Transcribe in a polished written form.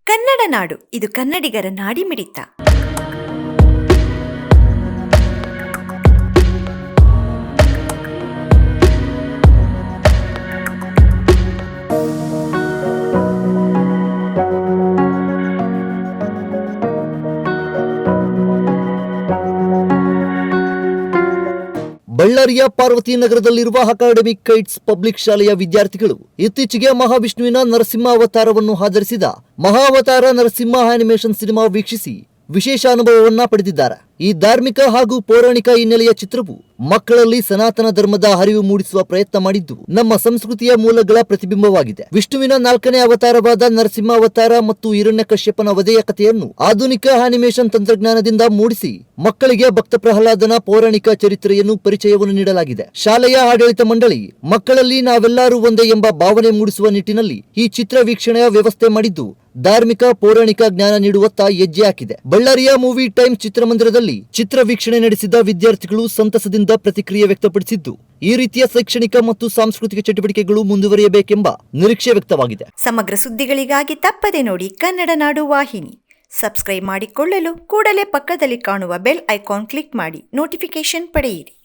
ಕನ್ನಡ ನಾಡು, ಇದು ಕನ್ನಡಿಗರ ನಾಡಿಮಿಡಿತ. ಬಳ್ಳಾರಿಯ ಪಾರ್ವತಿ ನಗರದಲ್ಲಿರುವ ಅಕಾಡೆಮಿಕ್ ಕೈಟ್ಸ್ ಪಬ್ಲಿಕ್ ಶಾಲೆಯ ವಿದ್ಯಾರ್ಥಿಗಳು ಇತ್ತೀಚೆಗೆ ಮಹಾವಿಷ್ಣುವಿನ ನರಸಿಂಹ ಅವತಾರವನ್ನು ಆಧರಿಸಿದ ಮಹಾವತಾರ ನರಸಿಂಹ ಆನಿಮೇಷನ್ ಸಿನಿಮಾ ವೀಕ್ಷಿಸಿ ವಿಶೇಷ ಅನುಭವವನ್ನ ಪಡೆದಿದ್ದಾರೆ. ಈ ಧಾರ್ಮಿಕ ಹಾಗೂ ಪೌರಾಣಿಕ ಹಿನ್ನೆಲೆಯ ಚಿತ್ರವು ಮಕ್ಕಳಲ್ಲಿ ಸನಾತನ ಧರ್ಮದ ಅರಿವು ಮೂಡಿಸುವ ಪ್ರಯತ್ನ ಮಾಡಿದ್ದು ನಮ್ಮ ಸಂಸ್ಕೃತಿಯ ಮೂಲಗಳ ಪ್ರತಿಬಿಂಬವಾಗಿದೆ. ವಿಷ್ಣುವಿನ 4ನೇ ಅವತಾರವಾದ ನರಸಿಂಹ ಅವತಾರ ಮತ್ತು ಹಿರಣ್ಯಕಶ್ಯಪನ ವಧೆಯ ಕಥೆಯನ್ನು ಆಧುನಿಕ ಆನಿಮೇಷನ್ ತಂತ್ರಜ್ಞಾನದಿಂದ ಮೂಡಿಸಿ ಮಕ್ಕಳಿಗೆ ಭಕ್ತ ಪ್ರಹ್ಲಾದನ ಪೌರಾಣಿಕ ಚರಿತ್ರೆಯನ್ನು ಪರಿಚಯವನ್ನು ನೀಡಲಾಗಿದೆ. ಶಾಲೆಯ ಆಡಳಿತ ಮಂಡಳಿ ಮಕ್ಕಳಲ್ಲಿ ನಾವೆಲ್ಲರೂ ಒಂದೇ ಎಂಬ ಭಾವನೆ ಮೂಡಿಸುವ ನಿಟ್ಟಿನಲ್ಲಿ ಈ ಚಿತ್ರ ವೀಕ್ಷಣೆಯ ವ್ಯವಸ್ಥೆ ಮಾಡಿದ್ದು ಧಾರ್ಮಿಕ ಪೌರಾಣಿಕ ಜ್ಞಾನ ನೀಡುವತ್ತ ಹೆಜ್ಜೆ ಹಾಕಿದೆ. ಬಳ್ಳಾರಿಯ ಮೂವಿ ಟೈಮ್ ಚಿತ್ರಮಂದಿರದಲ್ಲಿ ಚಿತ್ರ ವೀಕ್ಷಣೆ ನಡೆಸಿದ ವಿದ್ಯಾರ್ಥಿಗಳು ಸಂತಸದಿಂದ ಪ್ರತಿಕ್ರಿಯೆ ವ್ಯಕ್ತಪಡಿಸಿದ್ದು ಈ ರೀತಿಯ ಶೈಕ್ಷಣಿಕ ಮತ್ತು ಸಾಂಸ್ಕೃತಿಕ ಚಟುವಟಿಕೆಗಳು ಮುಂದುವರಿಯಬೇಕೆಂಬ ನಿರೀಕ್ಷೆ ವ್ಯಕ್ತವಾಗಿದೆ. ಸಮಗ್ರ ಸುದ್ದಿಗಳಿಗಾಗಿ ತಪ್ಪದೆ ನೋಡಿ ಕನ್ನಡ ನಾಡು ವಾಹಿನಿ. ಸಬ್ಸ್ಕ್ರೈಬ್ ಮಾಡಿಕೊಳ್ಳಲು ಕೂಡಲೇ ಪಕ್ಕದಲ್ಲಿ ಕಾಣುವ ಬೆಲ್ ಐಕಾನ್ ಕ್ಲಿಕ್ ಮಾಡಿ ನೋಟಿಫಿಕೇಶನ್ ಪಡೆಯಿರಿ.